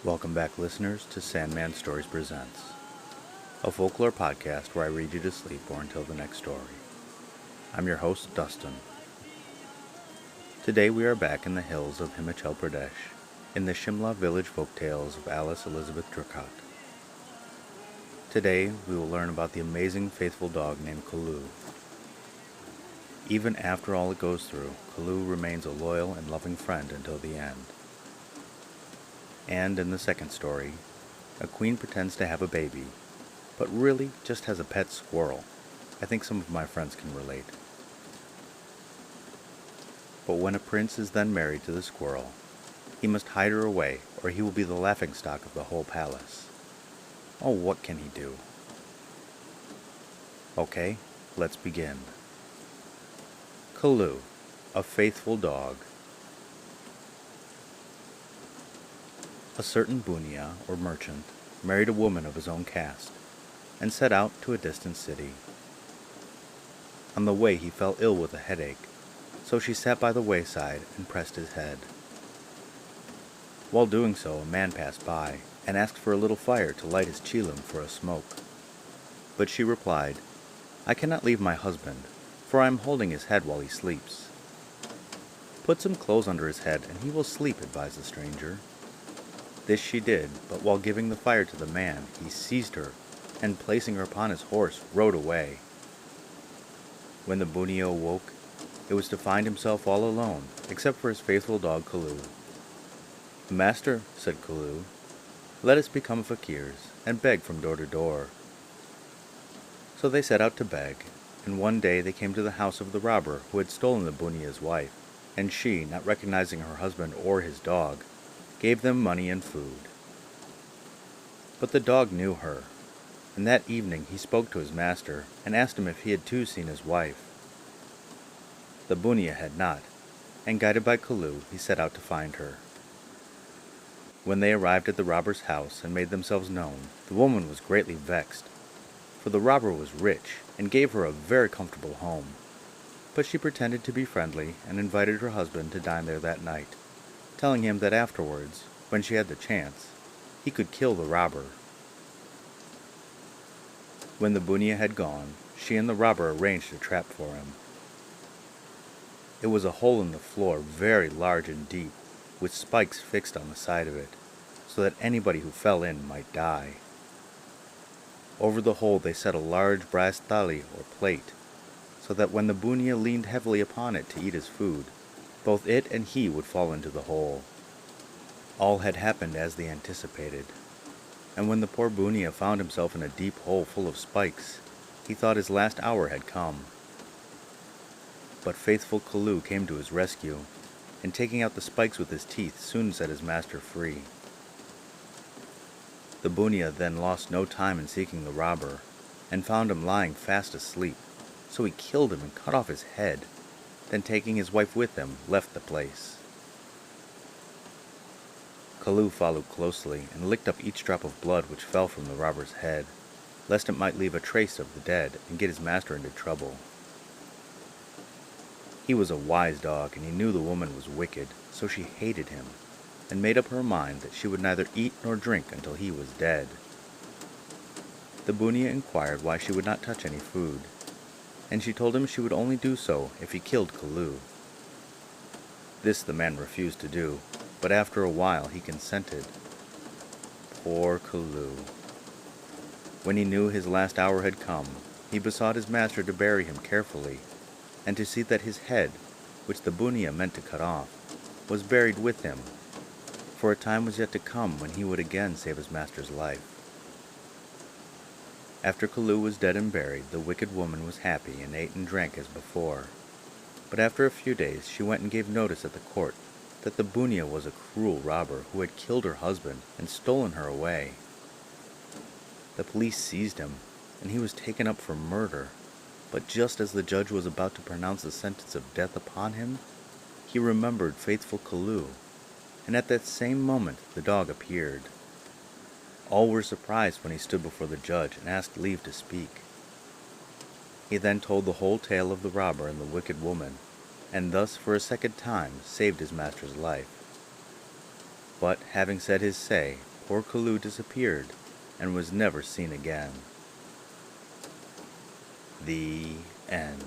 Welcome back, listeners, to Sandman Stories Presents, a folklore podcast where I read you to sleep or until the next story. I'm your host, Dustin. Today we are back in the hills of Himachal Pradesh, in the Simla village folktales of Alice Elizabeth Dracott. Today we will learn about the amazing faithful dog named Kulloo. Even after all it goes through, Kulloo remains a loyal and loving friend until the end. And in the second story, a queen pretends to have a baby, but really just has a pet squirrel. I think some of my friends can relate. But when a prince is then married to the squirrel, he must hide her away or he will be the laughingstock of the whole palace. Oh, what can he do? Okay, let's begin. Kulloo, a faithful dog. A certain bunia, or merchant, married a woman of his own caste, and set out to a distant city. On the way he fell ill with a headache, so she sat by the wayside and pressed his head. While doing so, a man passed by, and asked for a little fire to light his chilim for a smoke. But she replied, "I cannot leave my husband, for I am holding his head while he sleeps." "Put some clothes under his head, and he will sleep," advised the stranger. This she did, but while giving the fire to the man, he seized her, and placing her upon his horse, rode away. When the bunia awoke, it was to find himself all alone, except for his faithful dog Kulloo. "Master," said Kulloo, "let us become fakirs, and beg from door to door." So they set out to beg, and one day they came to the house of the robber who had stolen the bunia's wife, and she, not recognizing her husband or his dog, gave them money and food. But the dog knew her, and that evening he spoke to his master and asked him if he had too seen his wife. The bunia had not, and guided by Kulloo, he set out to find her. When they arrived at the robber's house and made themselves known, the woman was greatly vexed, for the robber was rich and gave her a very comfortable home. But she pretended to be friendly and invited her husband to dine there that night, telling him that afterwards, when she had the chance, he could kill the robber. When the bunia had gone, she and the robber arranged a trap for him. It was a hole in the floor very large and deep, with spikes fixed on the side of it, so that anybody who fell in might die. Over the hole they set a large brass thali or plate, so that when the bunia leaned heavily upon it to eat his food, both it and he would fall into the hole. All had happened as they anticipated, and when the poor bunia found himself in a deep hole full of spikes, he thought his last hour had come. But faithful Kulloo came to his rescue, and taking out the spikes with his teeth soon set his master free. The bunia then lost no time in seeking the robber, and found him lying fast asleep, so he killed him and cut off his head, then taking his wife with him, left the place. Kulloo followed closely and licked up each drop of blood which fell from the robber's head, lest it might leave a trace of the dead and get his master into trouble. He was a wise dog, and he knew the woman was wicked, so she hated him, and made up her mind that she would neither eat nor drink until he was dead. The bunia inquired why she would not touch any food, and she told him she would only do so if he killed Kulloo. This the man refused to do, but after a while he consented. Poor Kulloo. When he knew his last hour had come, he besought his master to bury him carefully, and to see that his head, which the bunia meant to cut off, was buried with him, for a time was yet to come when he would again save his master's life. After Kulloo was dead and buried, the wicked woman was happy and ate and drank as before. But after a few days she went and gave notice at the court that the bunia was a cruel robber who had killed her husband and stolen her away. The police seized him, and he was taken up for murder, but just as the judge was about to pronounce the sentence of death upon him, he remembered faithful Kulloo, and at that same moment the dog appeared. All were surprised when he stood before the judge and asked leave to speak. He then told the whole tale of the robber and the wicked woman, and thus for a second time saved his master's life. But having said his say, poor Kulloo disappeared and was never seen again. The end.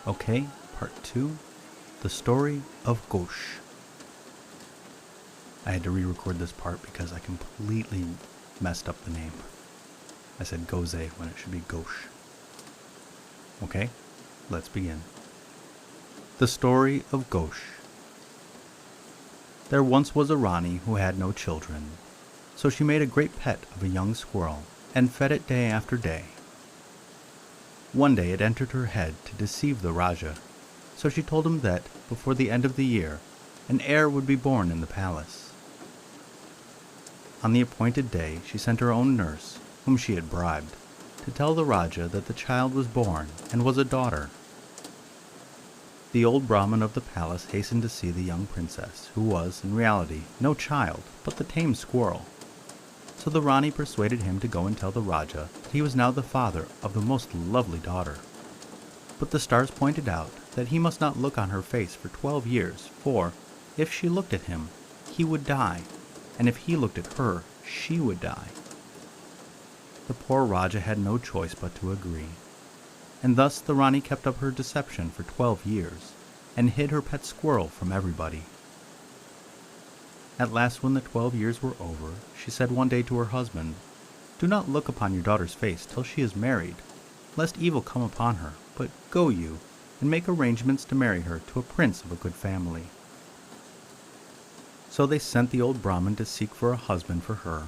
Okay, part 2, the story of Ghose. I had to re-record this part because I completely messed up the name. I said Ghose when it should be Ghose. Okay, let's begin. The story of Ghose. There once was a Rani who had no children, so she made a great pet of a young squirrel and fed it day after day. One day it entered her head to deceive the Rajah, so she told him that, before the end of the year, an heir would be born in the palace. On the appointed day, she sent her own nurse, whom she had bribed, to tell the Rajah that the child was born and was a daughter. The old Brahmin of the palace hastened to see the young princess, who was, in reality, no child, but the tame squirrel. So the Rani persuaded him to go and tell the Rajah that he was now the father of the most lovely daughter. But the stars pointed out that he must not look on her face for 12 years, for, if she looked at him, he would die, and if he looked at her, she would die. The poor Rajah had no choice but to agree, and thus the Rani kept up her deception for 12 years, and hid her pet squirrel from everybody. At last, when the 12 years were over, she said one day to her husband, "Do not look upon your daughter's face till she is married, lest evil come upon her, but go you, and make arrangements to marry her to a prince of a good family." So they sent the old Brahmin to seek for a husband for her,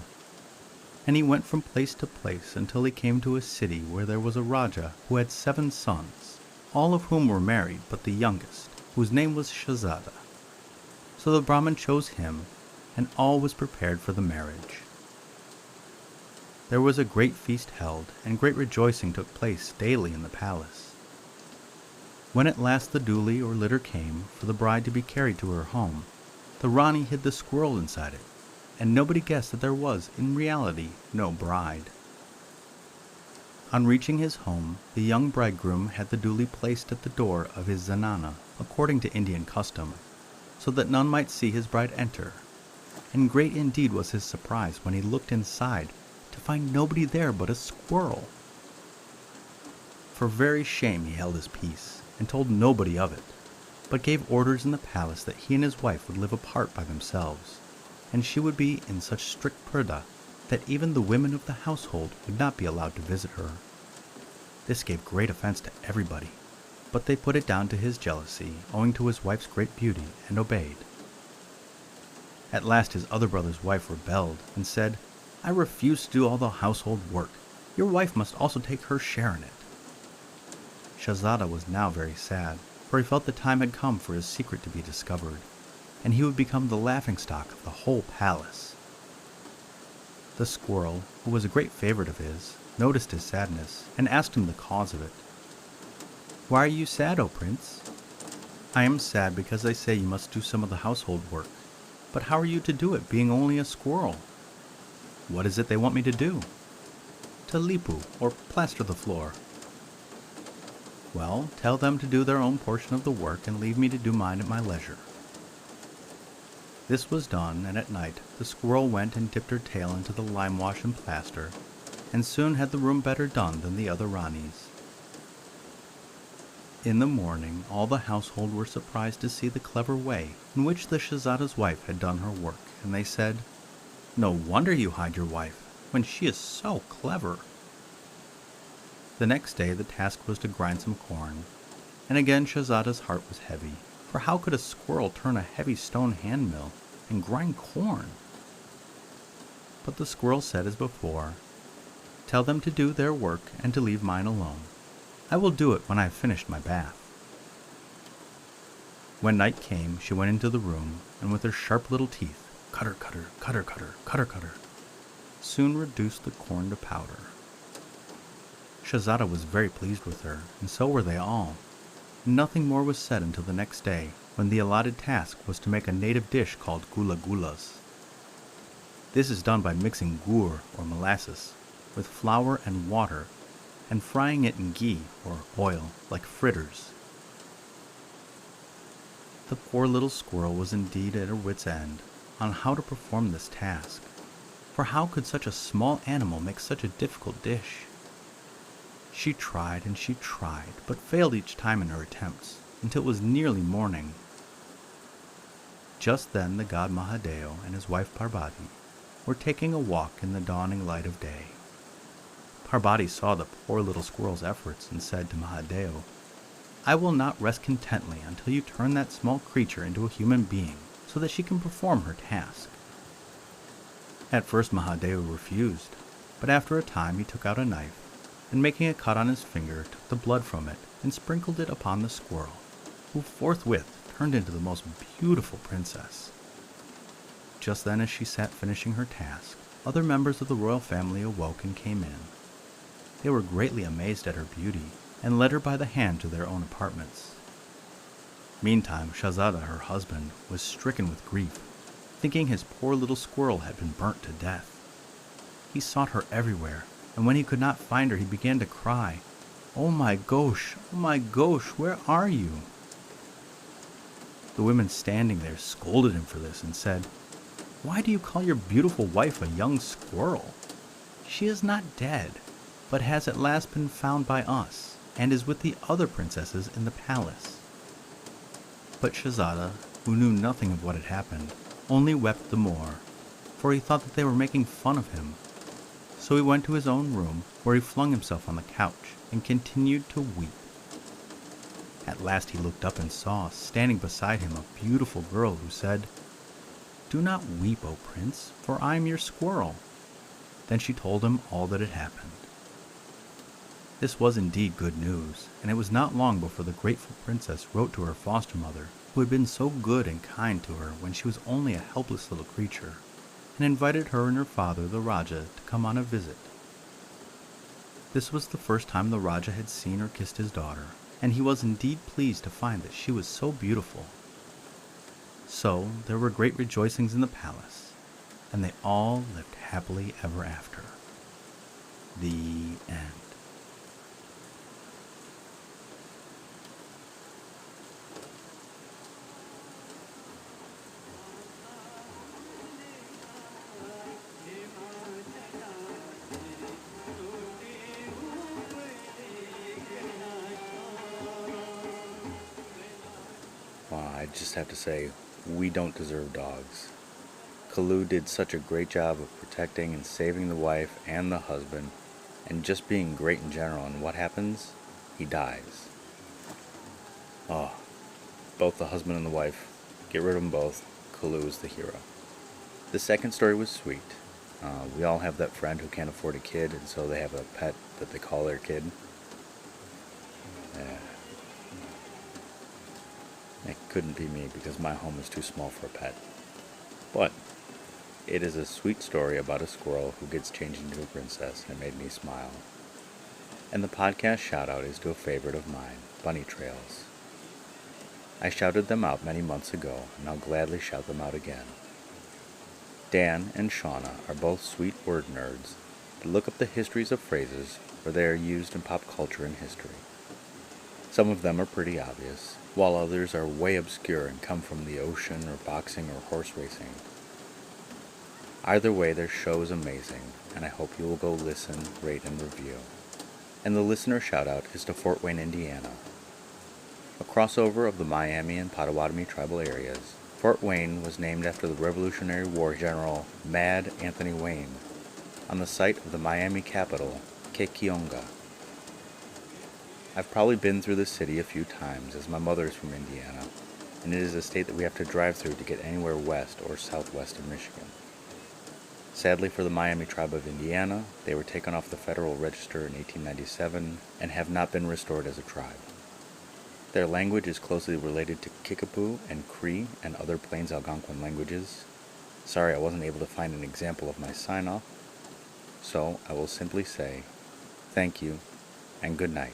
and he went from place to place until he came to a city where there was a Rajah who had 7 sons, all of whom were married but the youngest, whose name was Shahzada. So the Brahmin chose him, and all was prepared for the marriage. There was a great feast held, and great rejoicing took place daily in the palace. When at last the dooli or litter came for the bride to be carried to her home, the Rani hid the squirrel inside it, and nobody guessed that there was, in reality, no bride. On reaching his home, the young bridegroom had the dooli placed at the door of his zanana, according to Indian custom, so that none might see his bride enter, and great indeed was his surprise when he looked inside to find nobody there but a squirrel. For very shame he held his peace, and told nobody of it, but gave orders in the palace that he and his wife would live apart by themselves, and she would be in such strict purdah that even the women of the household would not be allowed to visit her. This gave great offense to everybody, but they put it down to his jealousy, owing to his wife's great beauty, and obeyed. At last his other brother's wife rebelled, and said, "I refuse to do all the household work. Your wife must also take her share in it." Shahzada was now very sad, for he felt the time had come for his secret to be discovered, and he would become the laughingstock of the whole palace. The squirrel, who was a great favorite of his, noticed his sadness, and asked him the cause of it. "Why are you sad, O prince?" "I am sad because they say you must do some of the household work. But how are you to do it, being only a squirrel?" "What is it they want me to do?" "To lipu, or plaster the floor." "Well, tell them to do their own portion of the work and leave me to do mine at my leisure." This was done, and at night the squirrel went and dipped her tail into the lime wash and plaster, and soon had the room better done than the other Ranis. In the morning, all the household were surprised to see the clever way in which the Shahzada's wife had done her work, and they said, "No wonder you hide your wife, when she is so clever." The next day the task was to grind some corn, and again Shahzada's heart was heavy, for how could a squirrel turn a heavy stone hand mill and grind corn? But the squirrel said as before, "Tell them to do their work and to leave mine alone. I will do it when I have finished my bath." When night came, she went into the room, and with her sharp little teeth, cutter, cutter, cutter, cutter, cutter, cutter, soon reduced the corn to powder. Shahzada was very pleased with her, and so were they all. Nothing more was said until the next day, when the allotted task was to make a native dish called gullas. This is done by mixing gur, or molasses, with flour and water, and frying it in ghee, or oil, like fritters. The poor little squirrel was indeed at her wit's end on how to perform this task, for how could such a small animal make such a difficult dish? She tried and she tried, but failed each time in her attempts, until it was nearly morning. Just then the god Mahadeo and his wife Parvati were taking a walk in the dawning light of day. Parvati saw the poor little squirrel's efforts and said to Mahadeo, "I will not rest contentedly until you turn that small creature into a human being, so that she can perform her task." At first Mahadeo refused, but after a time he took out a knife, and making a cut on his finger, took the blood from it and sprinkled it upon the squirrel, who forthwith turned into the most beautiful princess. Just then, as she sat finishing her task, other members of the royal family awoke and came in. They were greatly amazed at her beauty, and led her by the hand to their own apartments. Meantime, Shahzada, her husband, was stricken with grief, thinking his poor little squirrel had been burnt to death. He sought her everywhere, and when he could not find her, he began to cry, "Oh my Ghose, where are you?" The women standing there scolded him for this and said, "Why do you call your beautiful wife a young squirrel? She is not dead, but has at last been found by us, and is with the other princesses in the palace." But Shahzada, who knew nothing of what had happened, only wept the more, for he thought that they were making fun of him. So he went to his own room, where he flung himself on the couch and continued to weep. At last he looked up and saw, standing beside him, a beautiful girl who said, "Do not weep, O prince, for I am your squirrel." Then she told him all that had happened. This was indeed good news, and it was not long before the grateful princess wrote to her foster mother, who had been so good and kind to her when she was only a helpless little creature, and invited her and her father, the Rajah, to come on a visit. This was the first time the Rajah had seen or kissed his daughter, and he was indeed pleased to find that she was so beautiful. So there were great rejoicings in the palace, and they all lived happily ever after. The end. I just have to say, we don't deserve dogs. Kulloo did such a great job of protecting and saving the wife and the husband, and just being great in general, and what happens? He dies. Oh, both the husband and the wife, get rid of them both. Kulloo is the hero. The second story was sweet. We all have that friend who can't afford a kid, and so they have a pet that they call their kid. It couldn't be me because my home is too small for a pet. But it is a sweet story about a squirrel who gets changed into a princess, and it made me smile. And the podcast shout out is to a favorite of mine, Bunny Trails. I shouted them out many months ago, and I'll gladly shout them out again. Dan and Shauna are both sweet word nerds that look up the histories of phrases where they are used in pop culture and history. Some of them are pretty obvious, while others are way obscure and come from the ocean or boxing or horse racing. Either way, their show is amazing, and I hope you will go listen, rate, and review. And the listener shout-out is to Fort Wayne, Indiana. A crossover of the Miami and Potawatomi tribal areas, Fort Wayne was named after the Revolutionary War General Mad Anthony Wayne, on the site of the Miami capital, Kekionga. I've probably been through the city a few times, as my mother is from Indiana, and it is a state that we have to drive through to get anywhere west or southwest of Michigan. Sadly for the Miami tribe of Indiana, they were taken off the Federal Register in 1897 and have not been restored as a tribe. Their language is closely related to Kickapoo and Cree and other Plains Algonquin languages. Sorry I wasn't able to find an example of my sign-off, So I will simply say, thank you and good night.